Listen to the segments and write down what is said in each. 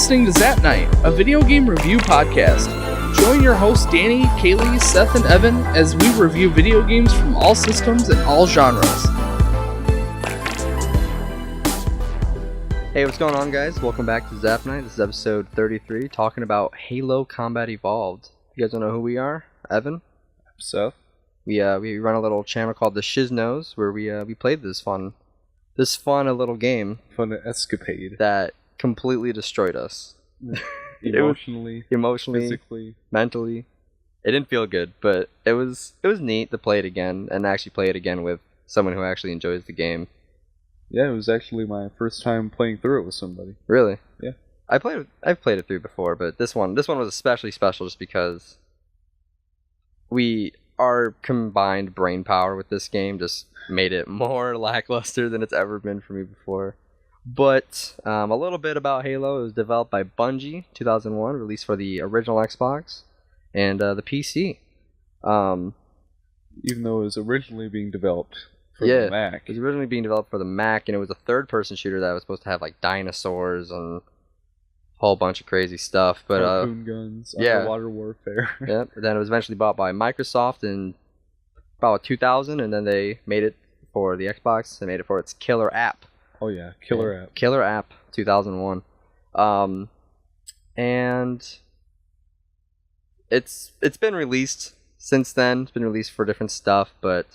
listening to Zap Night, a video game review podcast. Join your hosts Danny, Kaylee, Seth, and Evan as we review video games from all systems and all genres. Hey, what's going on, guys? Welcome back to Zap Night. This is episode 33, talking about Halo Combat Evolved. You guys don't know who we are? Evan? Seth? We run a little channel called the Shisnos, where we played this fun little game. Fun escapade. That completely destroyed us. Emotionally, physically, mentally. It didn't feel good, but it was neat to play it again, and actually play it again with someone who actually enjoys the game. Yeah, it was actually my first time playing through it with somebody. Really? Yeah. I've played it through before, but this one was especially special just because our combined brain power with this game just made it more lackluster than it's ever been for me before. But a little bit about Halo. It was developed by Bungie, 2001, released for the original Xbox and the PC. Even though it was originally being developed for the Mac. It was originally being developed for the Mac, and it was a third-person shooter that was supposed to have like dinosaurs and a whole bunch of crazy stuff. But harpoon guns, underwater warfare. Yeah. Then it was eventually bought by Microsoft in about 2000, and then they made it for the Xbox. They made it for its killer app. Oh yeah, killer app. Killer app, 2001. And it's been released since then. It's been released for different stuff, but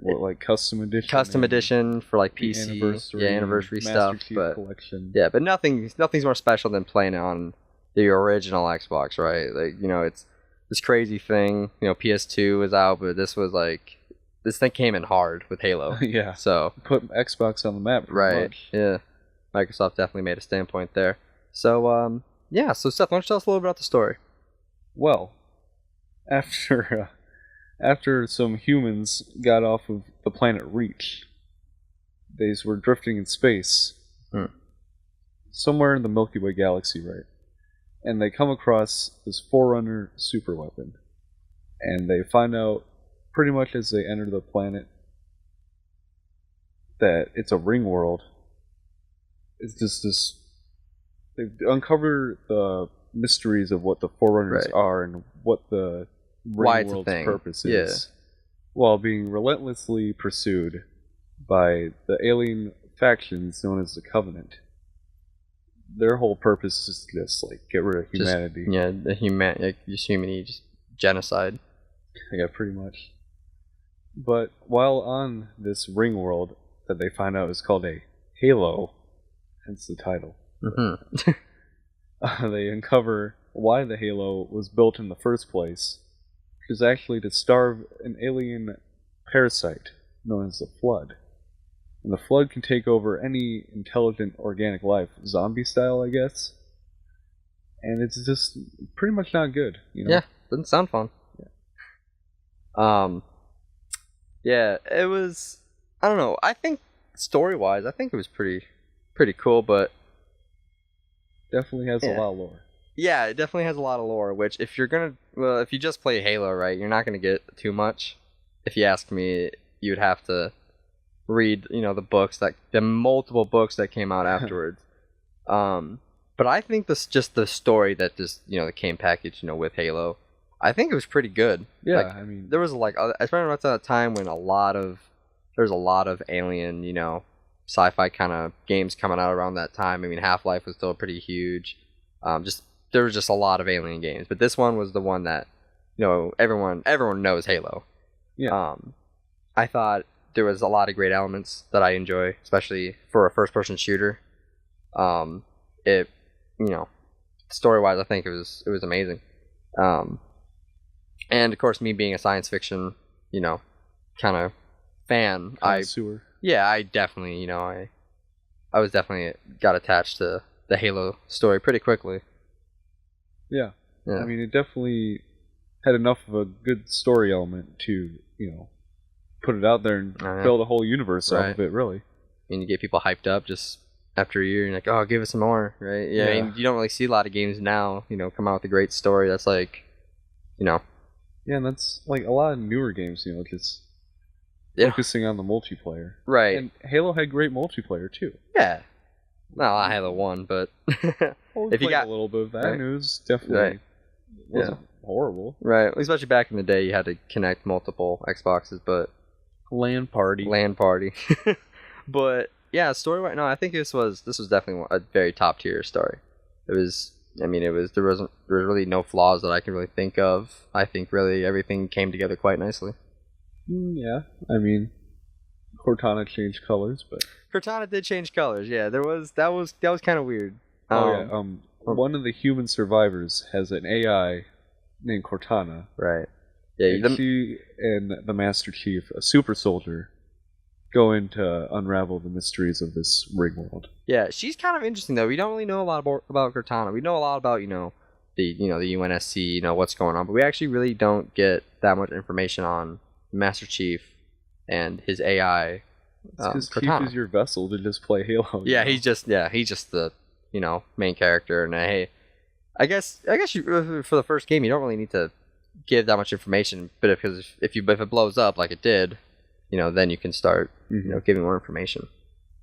like custom edition. Custom edition for like PC, anniversary stuff, but collection. Yeah, but nothing's more special than playing it on the original Xbox, right? Like, it's this crazy thing. PS2 was out, but this thing came in hard with Halo. Yeah. So put Xbox on the map. Right. Much. Yeah. Microsoft definitely made a standpoint there. So So Seth, why don't you tell us a little bit about the story? Well, after some humans got off of the planet Reach, they were drifting in space, somewhere in the Milky Way galaxy, right? And they come across this Forerunner superweapon, and they find out pretty much as they enter the planet that it's a ring world. It's just this. They uncover the mysteries of what the Forerunners are and what the ring world's purpose is, while being relentlessly pursued by the alien factions known as the Covenant. Their whole purpose is just get rid of humanity. Just humanity, just genocide. Yeah, pretty much. But while on this ring world that they find out is called a Halo, hence the title, they uncover why the Halo was built in the first place, which is actually to starve an alien parasite known as the Flood. And the Flood can take over any intelligent organic life, zombie style, I guess. And it's just pretty much not good. Yeah, doesn't sound fun. Yeah, it was. I don't know. I think story-wise, it was pretty cool, but definitely has a lot of lore. Yeah, it definitely has a lot of lore. Which, if you just play Halo, right, you're not gonna get too much. If you ask me, you'd have to read, the multiple books that came out afterwards. But I think just the story that that came packaged, with Halo. I think it was pretty good. Yeah, there was I remember at that time when there was a lot of alien, sci-fi kind of games coming out around that time. Half-Life was still pretty huge. There was just a lot of alien games, but this one was the one that, everyone knows Halo. Yeah. I thought there was a lot of great elements that I enjoy, especially for a first-person shooter. Story-wise, I think it was amazing. And of course, me being a science fiction, kind of fan, I definitely, I was definitely got attached to the Halo story pretty quickly. Yeah. It definitely had enough of a good story element to, put it out there and build a whole universe off of it, really. You get people hyped up just after a year, and you're like, oh, give us some more, right? Yeah. You don't really see a lot of games now, come out with a great story that's Yeah, and that's a lot of newer games, just focusing on the multiplayer. Right. And Halo had great multiplayer, too. Yeah. Not Halo 1, but if you got a little bit of that, it was definitely wasn't horrible. Right, especially back in the day, you had to connect multiple Xboxes, but LAN party. But yeah, story right now, I think this was definitely a very top tier story. There was really no flaws that I can really think of. I think really everything came together quite nicely. Yeah, I mean, Cortana changed colors, but Cortana did change colors. Yeah, that was kind of weird. One of the human survivors has an AI named Cortana. Right. Yeah, and she and the Master Chief, a super soldier, go in to unravel the mysteries of this ring world. Yeah, she's kind of interesting though. We don't really know a lot about Cortana. We know a lot about the UNSC, what's going on, but we actually really don't get that much information on Master Chief and his AI. Because Chief is your vessel to just play Halo. Yeah, he's just the main character, and hey, I guess you, for the first game you don't really need to give that much information, but if it blows up like it did, then you can start giving more information.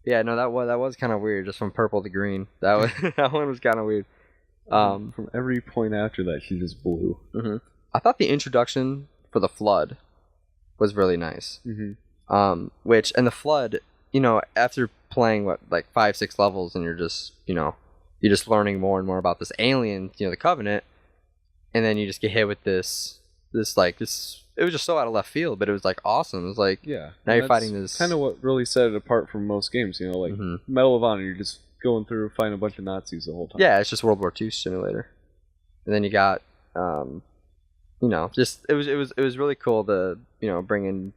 Yeah, no, that was kind of weird, just from purple to green. That one was kind of weird. From every point after that, she just blew. Mm-hmm. I thought the introduction for the Flood was really nice. Mm-hmm. And the Flood, after playing 5-6 levels, and you're just learning more and more about this alien, the Covenant, and then you just get hit with this. It was just so out of left field, but it was awesome. It was now you're fighting this. Kind of what really set it apart from most games. Mm-hmm. Medal of Honor, you're just going through fighting a bunch of Nazis the whole time. Yeah, it's just World War II simulator. And then you got, just it was really cool to bring in.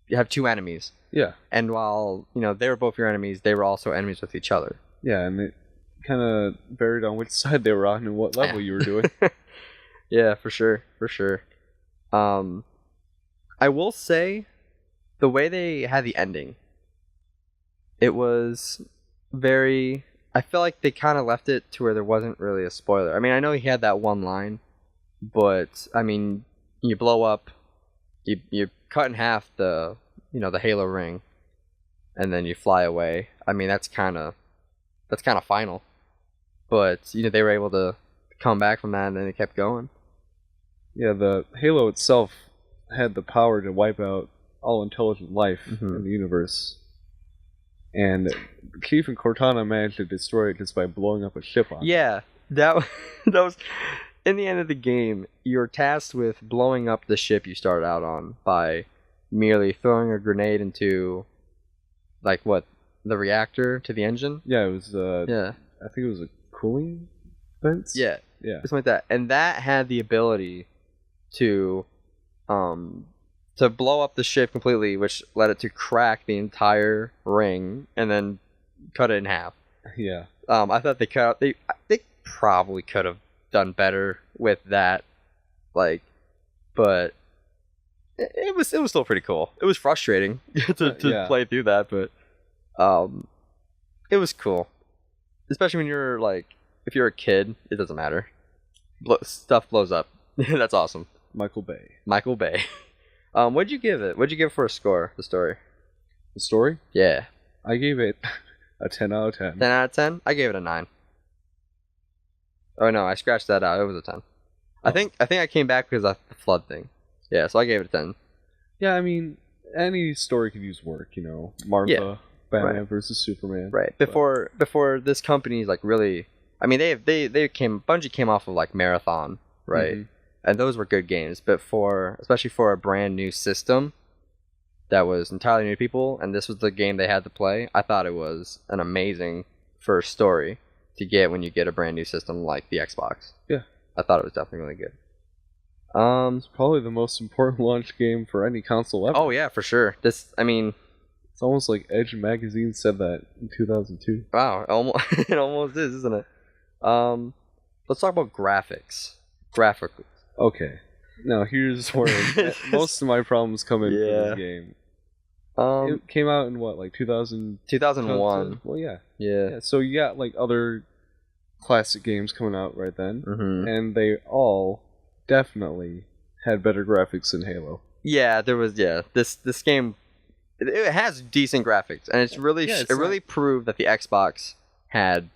You have two enemies. Yeah. And while they were both your enemies, they were also enemies with each other. Yeah, and it kind of varied on which side they were on and what level you were doing. Yeah, for sure. I will say, the way they had the ending, it was very. I feel like they kind of left it to where there wasn't really a spoiler. I mean, I know he had that one line, but I mean, you blow up, you cut in half the the Halo ring, and then you fly away. I mean, that's kind of final, but they were able to come back from that, and then they kept going. Yeah, the Halo itself had the power to wipe out all intelligent life in the universe. And Chief and Cortana managed to destroy it just by blowing up a ship on it. Yeah, that was... In the end of the game, you're tasked with blowing up the ship you started out on by merely throwing a grenade into, the reactor to the engine? Yeah, it was, I think it was a cooling vents? Yeah. Something like that. And that had the ability to blow up the ship completely, which led it to crack the entire ring and then cut it in half. Yeah. I thought they probably could have done better with that, but it was still pretty cool. It was frustrating to play through that, but it was cool, especially when you're if you're a kid, it doesn't matter. Stuff blows up. That's awesome. Michael Bay. What'd you give it? What'd you give for a score? The story. The story? Yeah. I gave it a 10 out of 10. 10 out of 10? I gave it a 9. Oh no, I scratched that out. It was a 10. Oh. I think I came back because of the Flood thing. Yeah, so I gave it a 10. Yeah, I mean, any story could use work, Martha, Batman versus Superman. Right. Before this company's really, I mean, Bungie came off of Marathon, right? Mm-hmm. And those were good games, but especially for a brand new system that was entirely new to people, and this was the game they had to play, I thought it was an amazing first story to get when you get a brand new system like the Xbox. Yeah. I thought it was definitely really good. It's probably the most important launch game for any console ever. Oh yeah, for sure. It's almost like Edge magazine said that in 2002. Wow, it almost is, isn't it? Let's talk about graphics. Graphically. Okay. Now here's where most of my problems come in for this game. It came out in what, 2001. Well, yeah. Yeah. So you got other classic games coming out right then, and they all definitely had better graphics than Halo. Yeah, there was. Yeah, this game, it has decent graphics, and it's really really proved that the Xbox had,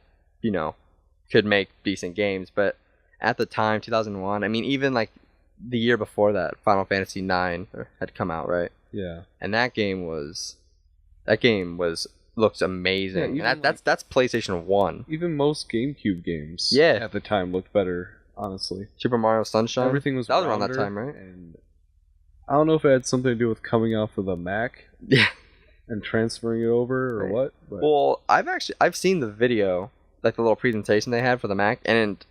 could make decent games. But at the time, 2001, I mean, even like the year before that, Final Fantasy IX had come out, right? Yeah. And that game looks amazing. Yeah, that's PlayStation 1. Even most GameCube games at the time looked better, honestly. Super Mario Sunshine? Everything was around that time, right? And I don't know if it had something to do with coming off of the Mac. Yeah. And transferring it over or what? But. Well, I've seen the video, like the little presentation they had for the Mac, and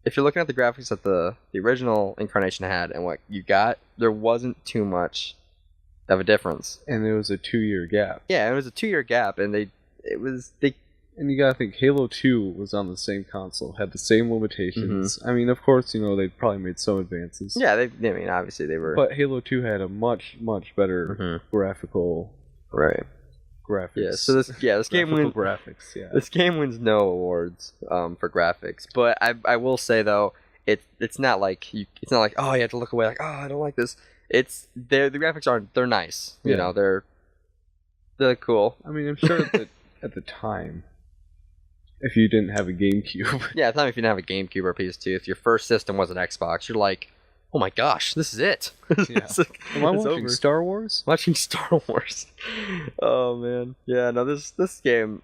if you're looking at the graphics that the original incarnation had and what you got, there wasn't too much of a difference. And it was a 2-year gap. Yeah, it was a 2-year gap, and they. And you gotta think, Halo 2 was on the same console, had the same limitations. I mean, of course, they probably made some advances. Yeah, obviously they were. But Halo 2 had a much, much better graphical. Right. Graphics. Yeah. So this game wins graphics. Yeah. This game wins no awards for graphics, but I will say though it's not like it's not like, oh, you have to look away like, oh, I don't like this. The graphics they're nice. You know, they're cool. I mean, I'm sure that at the time, if you didn't have a GameCube. Yeah, at the time if you didn't have a GameCube or a PS2, if your first system was an Xbox, you're like, oh my gosh, this is it. Yeah. Am I watching Star Wars? Watching Star Wars. Oh man. Yeah, no, this game,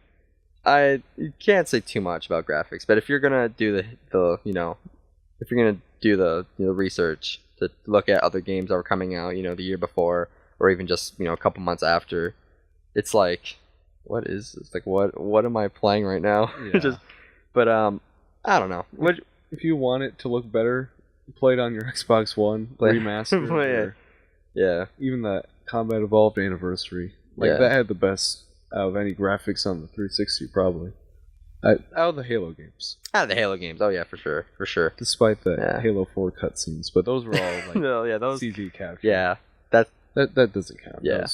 you can't say too much about graphics, but if you're gonna do if you're gonna do the research to look at other games that were coming out, the year before, or even just, a couple months after, it's like, what is this? Like, what am I playing right now? Yeah. But I don't know. If you want it to look better, play it on your Xbox One remastered. Or even that Combat Evolved Anniversary. That had the best out of any graphics on the 360, probably. Out of the Halo games. Out of the Halo games, oh yeah, for sure. Despite the Halo 4 cutscenes, but those were all those CG captured. Yeah, that doesn't count. Yeah.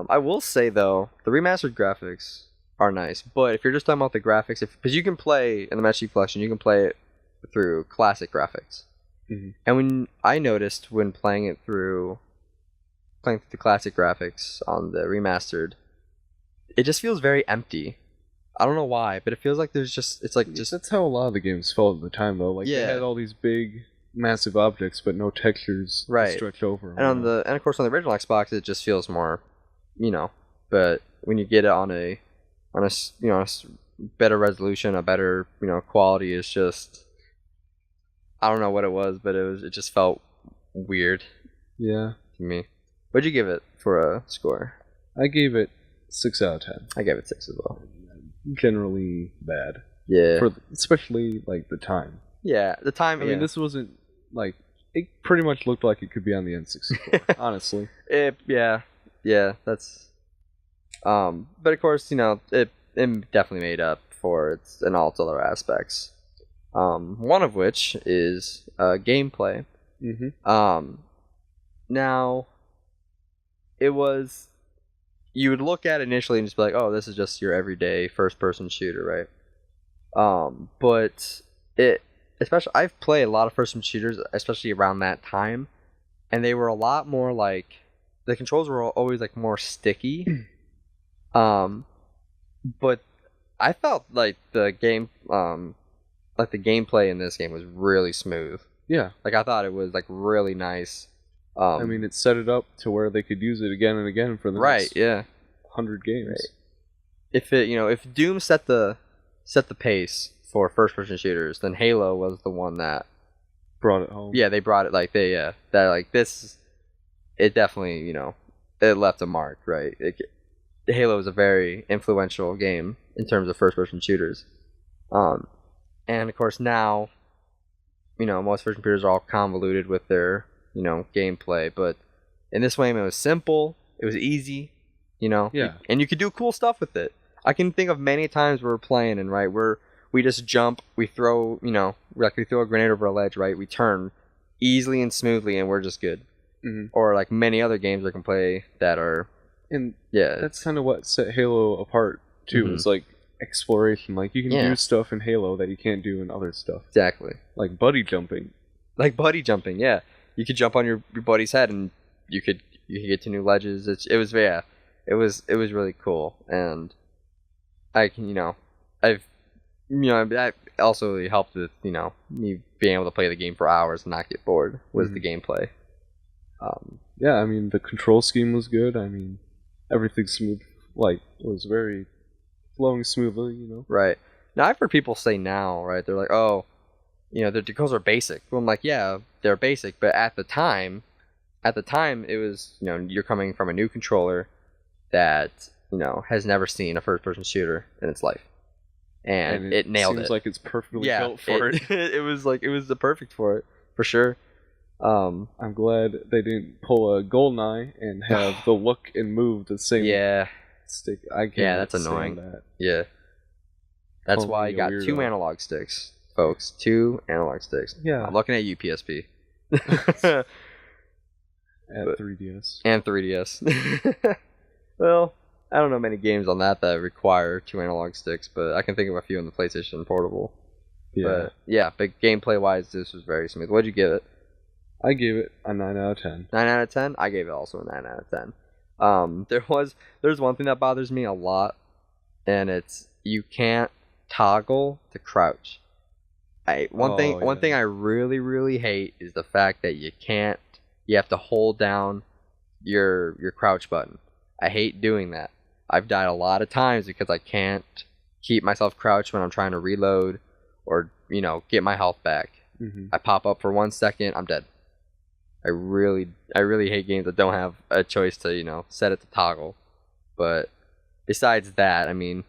I will say though, the remastered graphics are nice, but if you're just talking about the graphics, because you can play in the Master Chief Collection, you can play it through classic graphics. Mm-hmm. And when I noticed when playing through the classic graphics on the remastered, it just feels very empty. I don't know why, but it feels like that's how a lot of the games felt at the time though. They had all these big massive objects but no textures to stretch over. And of course on the original Xbox it just feels more, but when you get it on a better resolution, a better, quality, is just, I don't know what it was, but it just felt weird. Yeah. To me. What'd you give it for a score? I gave it 6 out of 10. I gave it 6 as well. Generally bad. Yeah. Especially the time. Yeah, the time. I mean, this wasn't it pretty much looked like it could be on the N64. Honestly. Yeah, that's. But of course, it definitely made up for its in all its other aspects. One of which is gameplay. Mm-hmm. Now, it was, you would look at it initially and just be like, oh, this is just your everyday first-person shooter, right? But especially, I've played a lot of first-person shooters, especially around that time, and they were a lot more the controls were always more sticky. But I felt like the game, the gameplay in this game was really smooth. Yeah. I thought it was really nice. I mean, it set it up to where they could use it again and again for the next 100 games. Right. If Doom set the pace for first-person shooters, then Halo was the one that brought it home. Yeah, they brought it this. It definitely it left a mark, right? Halo is a very influential game in terms of first-person shooters, and of course now, most first-person shooters are all convoluted with their gameplay, but in this game it was simple, it was easy, and you could do cool stuff with it. I can think of many times we're playing and we just jump, we throw, we throw a grenade over a ledge, right? We turn easily and smoothly, and we're just good. Mm-hmm. Or many other games I can play that are, and that's kind of what set Halo apart too. Mm-hmm. Is exploration. You can do stuff in Halo that you can't do in other stuff. Exactly. Buddy jumping. Yeah. You could jump on your buddy's head, and you could get to new ledges. It was really cool, and I can I've that also helped with me being able to play the game for hours and not get bored. Was the gameplay. Yeah, I mean the control scheme was good. I mean everything smooth, was very flowing smoothly. Right. Now I've heard people say now, right? They're like, oh, the controls are basic. Well, I'm like, yeah, they're basic, but at the time it was you're coming from a new controller that has never seen a first-person shooter in its life. And it nailed it. Seems like it's perfectly built for it. It was the perfect for it, for sure. I'm glad they didn't pull a GoldenEye and have the look and move the same stick. I can't that's annoying. That. Yeah. That's why I got 2 analog sticks, folks. 2 analog sticks. Yeah. I'm looking at you, PSP. And 3DS. And 3DS. Well, I don't know many games on that require 2 analog sticks, but I can think of a few on the PlayStation Portable. Yeah. But gameplay-wise, this was very smooth. What'd you give it? I gave it a 9 out of 10. 9 out of 10? I gave it also a 9 out of 10. There's one thing that bothers me a lot, and it's you can't toggle to crouch. One thing I really, really hate is the fact that you have to hold down your crouch button. I hate doing that. I've died a lot of times because I can't keep myself crouched when I'm trying to reload or, get my health back. Mm-hmm. I pop up for 1 second, I'm dead. I really hate games that don't have a choice to, set it to toggle. But besides that, I mean,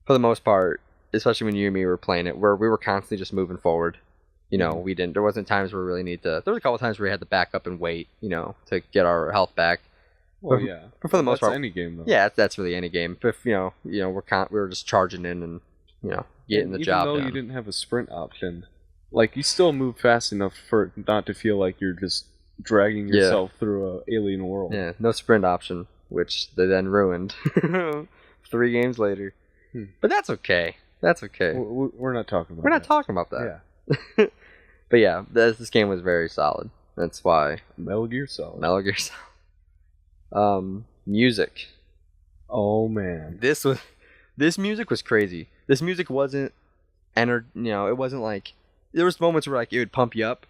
for the most part, especially when you and me were playing it, where we were constantly just moving forward. There wasn't times where we really need to. There was a couple times where we had to back up and wait, to get our health back. Well, yeah. But for the most part, any game though. Yeah, that's really any game. But if, we're just charging in and getting the job done. Even though you didn't have a sprint option, you still move fast enough for it not to feel like you're just dragging yourself through an alien world. Yeah, no sprint option, which they then ruined 3 games later. But that's okay. That's okay. We're not talking about. We're not talking about that. Yeah. But yeah, this game was very solid. That's why Metal Gear Solid. Music. Oh man, this music was crazy. This music wasn't it wasn't like there was moments where it would pump you up.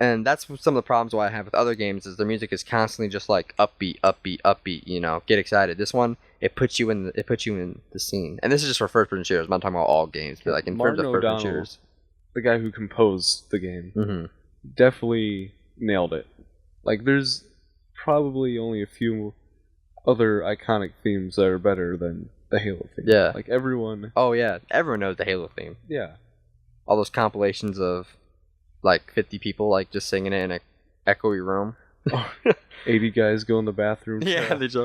And that's some of the problems why I have with other games is their music is constantly just upbeat, get excited. This one, it puts you in the scene. And this is just for first-person shooters. I'm not talking about all games, but in terms of first-person shooters. The guy who composed the game definitely nailed it. There's probably only a few other iconic themes that are better than the Halo theme. Yeah. Everyone... Oh, yeah. Everyone knows the Halo theme. Yeah. All those compilations of 50 people just singing it in a echoey room. 80 guys go in the bathroom. Yeah, they just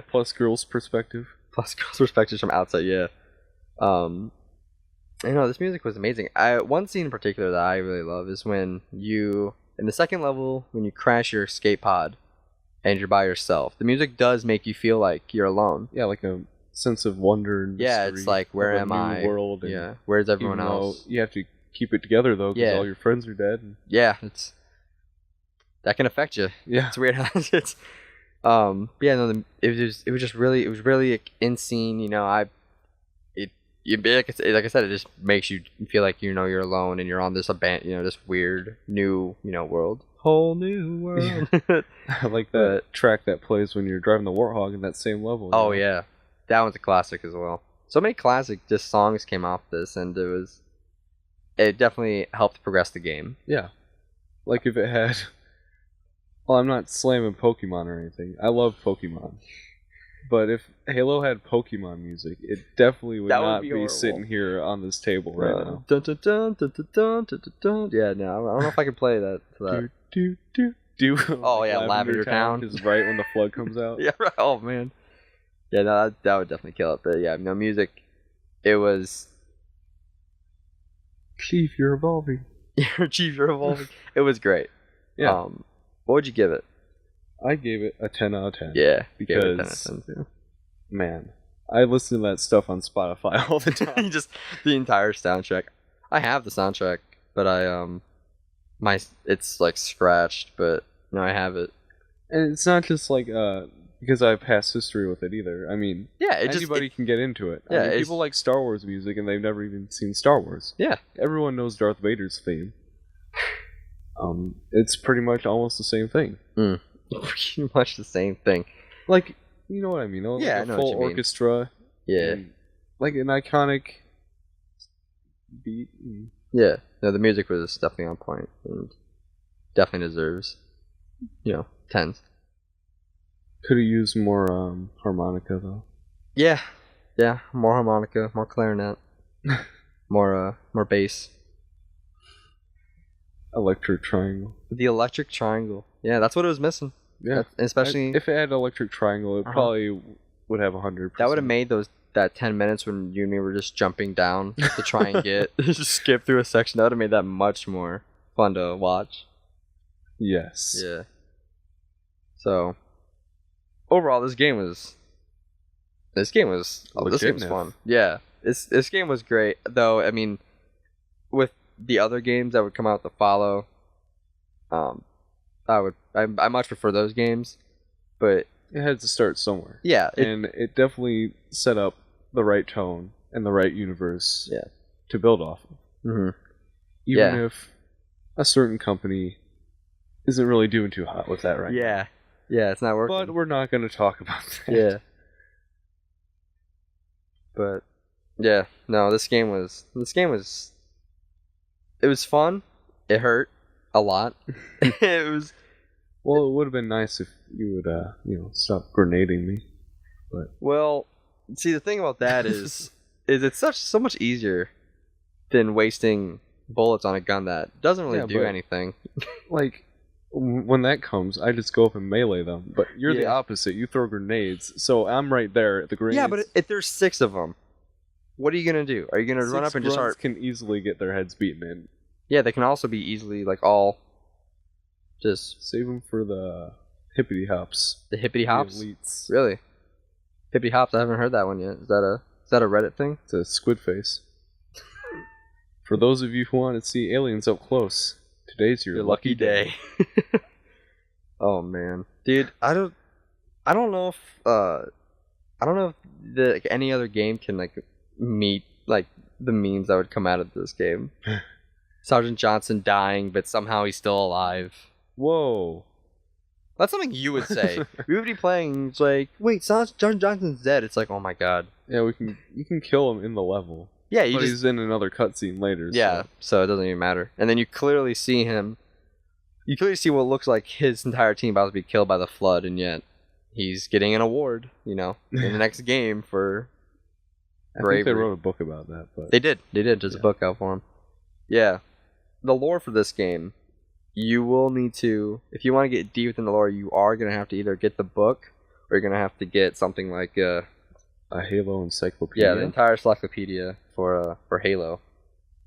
plus girls' perspective. Plus girls' perspectives from outside. Yeah. This music was amazing. One scene in particular that I really love is when you in the second level when you crash your escape pod and you're by yourself. The music does make you feel like you're alone. Yeah, a sense of wonder and mystery. Yeah, it's where am I? World. Yeah, where's everyone else? You have to keep it together though, because all your friends are dead. Yeah, that can affect you. Yeah, it's weird how it's. It was just really in scene. Like I said, it just makes you feel like you're alone and you're on this this weird new world. Whole new world. Yeah. I like that track that plays when you're driving the Warthog in that same level. Oh yeah, that one's a classic as well. So many classic just songs came off this, and it definitely helped progress the game. Yeah. If it had... Well, I'm not slamming Pokemon or anything. I love Pokemon. But if Halo had Pokemon music, it definitely would not be sitting here on this table right now. Dun, dun, dun, dun, dun, dun, dun, dun, dun. Yeah, no, I don't know if I can play that. Oh, yeah, Lavender Town. Is right when the flood comes out. Yeah, right. Oh, man. Yeah, no, that would definitely kill it. But yeah, music, it was... Chief, you're evolving. Chief, you're evolving. It was great. Yeah. What would you give it? I gave it a 10 out of 10. Yeah, because, gave it a 10 out of 10 too. Man, I listen to that stuff on Spotify all the time. Just the entire soundtrack. I have the soundtrack, but it's scratched, but no, I have it. And it's not just the because I have past history with it either. I mean, anybody can get into it. Yeah, I mean, people like Star Wars music and they've never even seen Star Wars. Yeah. Everyone knows Darth Vader's theme. It's pretty much almost the same thing. Pretty much the same thing. Like, you know what I mean? Like I a know full what you mean. orchestra. Yeah. Like an iconic beat. Yeah. No, the music was definitely on point and definitely deserves, 10s. Could have used more harmonica though. Yeah, more harmonica, more clarinet, more bass. Electric triangle. The electric triangle. Yeah, that's what it was missing. Yeah, especially if it had electric triangle, it probably would have 100%. That would have made that 10 minutes when you and me were just jumping down to try and just skip through a section. That would have made that much more fun to watch. Yes. Yeah. So, overall, this game was fun. Yeah, this game was great. Though, I mean, with the other games that would come out to follow, I much prefer those games, but it had to start somewhere. Yeah, and it definitely set up the right tone and the right universe. To build off of. Mm-hmm. Even if a certain company isn't really doing too hot with that right now. Yeah, it's not working. But we're not going to talk about that. Yeah. But yeah, no, this game was it was fun. It hurt a lot. It was well, it would have been nice if you would stop grenading me. But well, see, the thing about that is it's so much easier than wasting bullets on a gun that doesn't really do anything. Like when that comes, I just go up and melee them. But you're the opposite. You throw grenades, so I'm right there at the grenades. Yeah, but if there's 6 of them, what are you gonna do? Are you gonna run up and just start? Can easily get their heads beaten in. Yeah, they can also be easily all. Just save them for the hippity hops. The hippity hops. The elites. Really? Hippity hops. I haven't heard that one yet. Is that a Reddit thing? It's a squid face. For those of you who want to see aliens up close, today's your lucky day. Oh man, dude, I don't know if any other game can meet the memes that would come out of this game. Sergeant Johnson dying, but somehow he's still alive. Whoa. That's something you would say. We would be playing, it's like, wait, Sergeant Johnson's dead. It's like, oh my god. Yeah, you can kill him in the level. Yeah, but he's in another cutscene later. Yeah, so it doesn't even matter. And then you clearly see him. You clearly see what looks like his entire team about to be killed by the flood, and yet he's getting an award, in the next game for bravery. I think they wrote a book about that. But They did. There's a book out for him. Yeah. The lore for this game, you will need to, if you want to get deep within the lore, you are going to have to either get the book, or you're going to have to get something like a Halo encyclopedia. Yeah, the entire encyclopedia for Halo.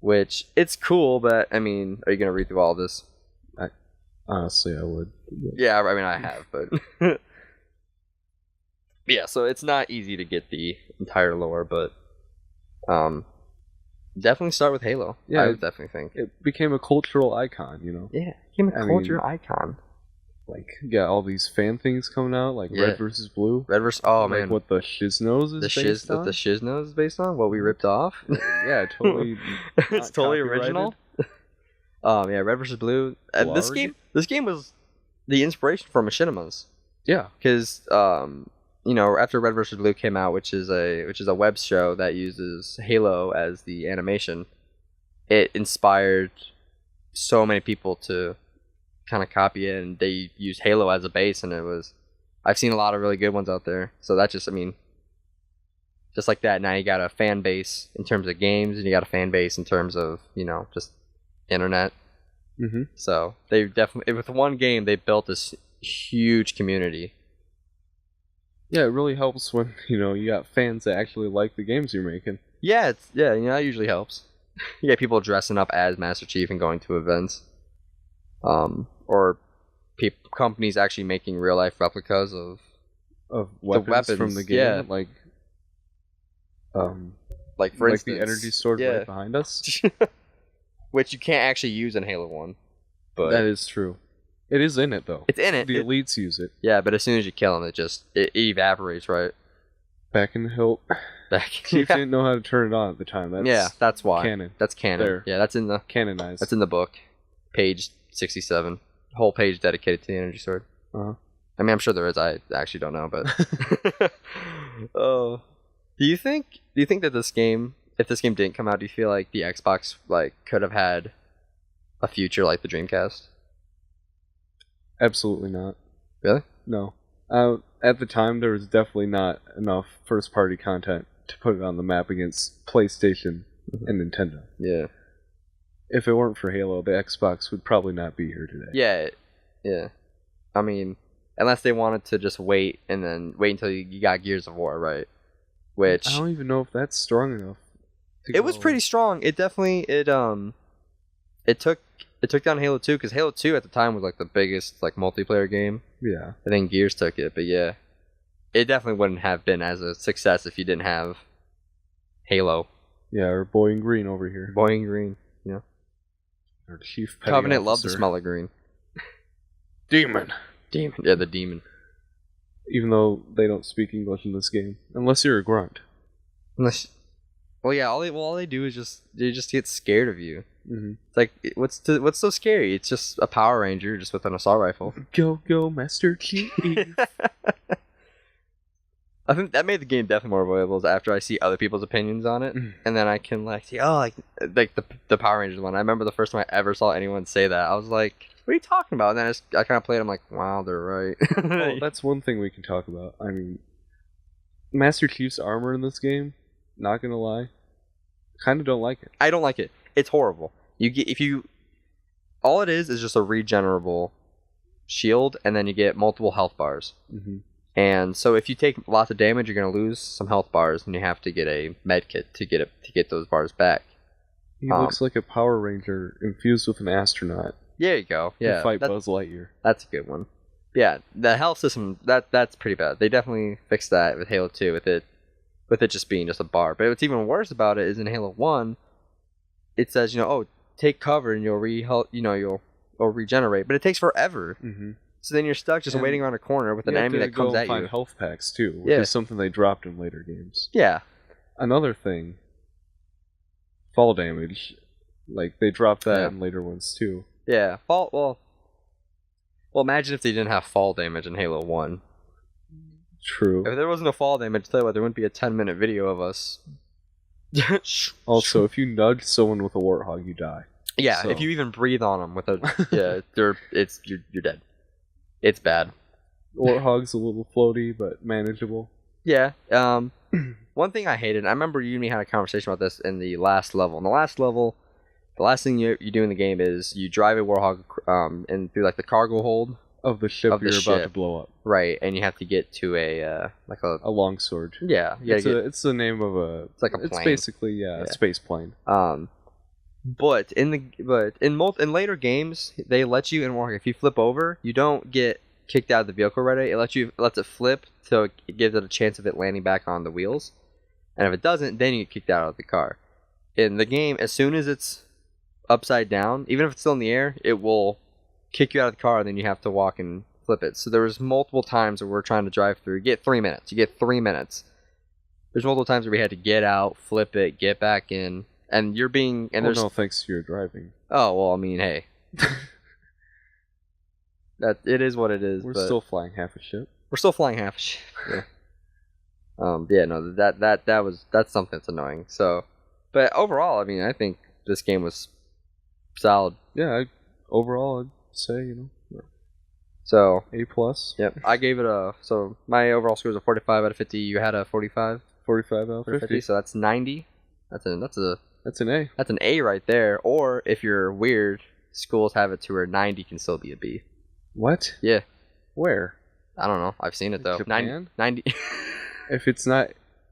Which, it's cool, but, I mean, are you going to read through all this? Honestly, I would. Yeah, I mean, I have, but... yeah, so it's not easy to get the entire lore, but... definitely start with Halo. Yeah, I would definitely think. It became a cultural icon, Yeah, it became a cultural icon. All these fan things coming out, Red versus Blue. Red versus... Oh, man. What the Shisnos is based on? The Shisnos is based on? What we ripped off? Yeah, totally. It's totally original. Yeah, Red versus Blue. This game was the inspiration for Machinimas. Yeah. Because, after Red versus Blue came out, which is a web show that uses Halo as the animation, it inspired so many people to kind of copy it, and they used Halo as a base, and I've seen a lot of really good ones out there. So that just like that, now you got a fan base in terms of games, and you got a fan base in terms of, just internet. Mm-hmm. So they definitely, with one game, they built this huge community. Yeah, it really helps when, you got fans that actually like the games you're making. Yeah, that usually helps. You get people dressing up as Master Chief and going to events. Or companies actually making real life replicas of weapons from the game. Yeah. For instance, the energy sword right behind us. Which you can't actually use in Halo 1. But that is true. It is in it, though. It's in it. The elites use it. Yeah, but as soon as you kill them, it evaporates, right? Back in the hilt. Chief didn't know how to turn it on at the time. That's why. Canon. That's canon. There. Yeah, that's in the... Canonized. That's in the book. Page 67. Whole page dedicated to the energy sword. Uh-huh. I mean, I'm sure there is. I actually don't know, but... Oh. Do you think that this game... If this game didn't come out, do you feel like the Xbox could have had a future like the Dreamcast? Absolutely not. Really? No. At the time, there was definitely not enough first-party content to put it on the map against PlayStation and Nintendo. Yeah. If it weren't for Halo, the Xbox would probably not be here today. Yeah. I mean, unless they wanted to just wait until you got Gears of War, right? Which I don't even know if that's strong enough. It was pretty strong. It definitely it took down Halo 2 because Halo 2 at the time was like the biggest multiplayer game. Yeah. I think Gears took it, but yeah, it definitely wouldn't have been as a success if you didn't have Halo. Yeah, or Boy in Green over here. Boy in Green, yeah. Our chief petty Covenant officer. loved the smell of green. Demon. Yeah, the demon. Even though they don't speak English in this game, unless you're a grunt. Well, yeah. All they do is they just get scared of you. Mm-hmm. It's like what's so scary? It's just a Power Ranger just with an assault rifle. Go, Master Chief. I think that made the game definitely more enjoyable after I see other people's opinions on it, and then I can see the Power Rangers one. I remember the first time I ever saw anyone say that. I was like, "What are you talking about?" And then I kind of played. I'm like, "Wow, they're right." Well, that's one thing we can talk about. I mean, Master Chief's armor in this game. Not gonna lie, kind of don't like it. I don't like it. It's horrible. All it is just a regenerable shield, and then you get multiple health bars. Mm-hmm. And so if you take lots of damage, you're gonna lose some health bars, and you have to get a med kit to get those bars back. He looks like a Power Ranger infused with an astronaut. There you go. Yeah, to fight Buzz Lightyear. That's a good one. Yeah, the health system that's pretty bad. They definitely fixed that with Halo 2 with it just being just a bar. But what's even worse about it is in Halo 1, it says take cover and you'll regenerate, but it takes forever. Mm-hmm. So then you're stuck just waiting around a corner with an enemy that comes at you. Find health packs too, which is something they dropped in later games. Yeah. Another thing, fall damage, they dropped that in later ones too. Yeah, well, imagine if they didn't have fall damage in Halo 1. True. If there wasn't a fall damage, tell you what, there wouldn't be a 10-minute video of us. Also, if you nudge someone with a warthog, you die. Yeah, so. If you even breathe on them with you're dead. It's bad. Warthog's a little floaty, but manageable. Yeah. One thing I hated, I remember you and me had a conversation about this in the last level. In the last level, the last thing you do in the game is you drive a warthog and through the cargo hold of the ship you're about to blow up. Right, and you have to get to a longsword. Yeah, it's the name of a. It's like a plane. It's basically a space plane. But in later games, they let you in warthog. If you flip over, you don't get kicked out of the vehicle right away. It lets it flip, so it gives it a chance of it landing back on the wheels. And if it doesn't, then you get kicked out of the car. In the game, as soon as it's upside down, even if it's still in the air, it will kick you out of the car, and then you have to walk and flip it. So there was multiple times where we're trying to drive through. You get 3 minutes. There's multiple times where we had to get out, flip it, get back in, and you're being... And no, thanks to your driving. Oh, well, I mean, hey. It is what it is. We're still flying half a ship. Yeah. No, that's something that's annoying. So, but overall, I mean, I think this game was solid. Yeah, overall, I'd say, So A+. Yep, I gave it so my overall score was a 45 out of 50. You had a 45. 45 out of 50. So that's 90. That's an A. That's an A right there. Or if you're weird, schools have it to where 90 can still be a B. What? Yeah. Where? I don't know. I've seen it though. Japan? 90. If it's not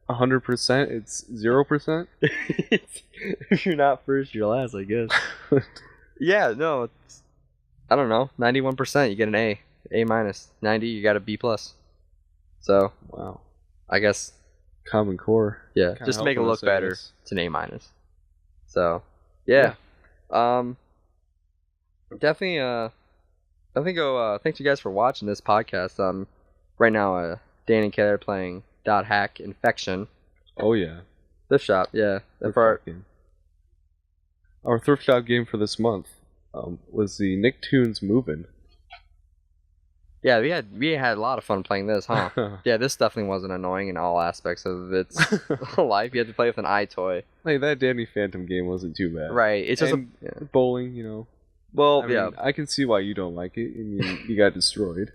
100%, it's 0%. If you're not first, you're last, I guess. Yeah, no. I don't know. 91%, you get an A. A-. 90, you got a B+. So, wow. I guess. Common Core. Yeah, just to make it look better, it's an A-. So, yeah. Definitely I think thanks you guys for watching this podcast. Right now, Dan and Kelly are playing .hack Infection. Oh yeah. Thrift Shop, yeah. Our Thrift Shop game for this month was the Nicktoons Movin. Yeah, we had a lot of fun playing this, huh? Yeah, this definitely wasn't annoying in all aspects of its life. You had to play with an EyeToy. Like, that Danny Phantom game wasn't too bad. Right, it's just bowling, you know. Well, I mean, I can see why you don't like it. I mean, you got destroyed.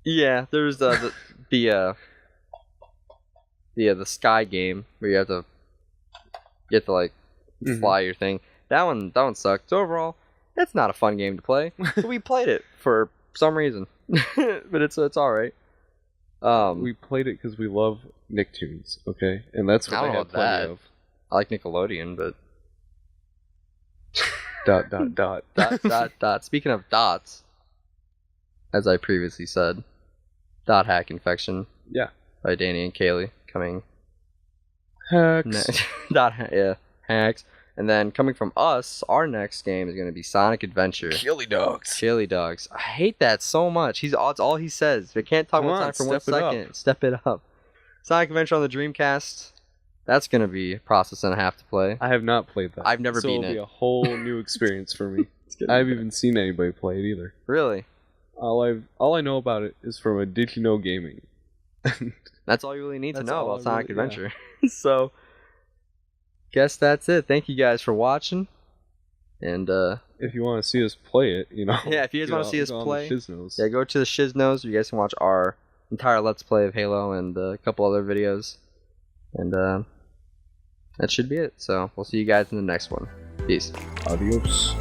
Yeah, there's the sky game where you have to like fly your thing. That one sucked. So overall, it's not a fun game to play. But we played it for some reason, but it's all right. We played it because we love Nicktoons, okay, and that's what I had plenty of. I like Nickelodeon, but dot. Speaking of dots, as I previously said, .hack Infection. Yeah. By Danny and Kaylee coming. Hacks. Hacks. And then coming from us, our next game is going to be Sonic Adventure. Killy Dogs. Killy Dogs. I hate that so much. It's all he says. We can't talk about Sonic for 1 second. Step it up. Sonic Adventure on the Dreamcast. That's going to be a process and a half to play. I have not played that. I've never beaten it. It'll be a whole new experience for me. I haven't even seen anybody play it either. Really? All I know about it is from a Did You Know Gaming. That's all you really need to know about Sonic Adventure. Yeah. So, guess that's it. Thank you guys for watching. And if you want to see us play it, you know. Yeah, if you guys want to see us play, Shisnos. Yeah, go to the Shisnos. You guys can watch our entire Let's Play of Halo and a couple other videos. And that should be it. So we'll see you guys in the next one. Peace. Adios.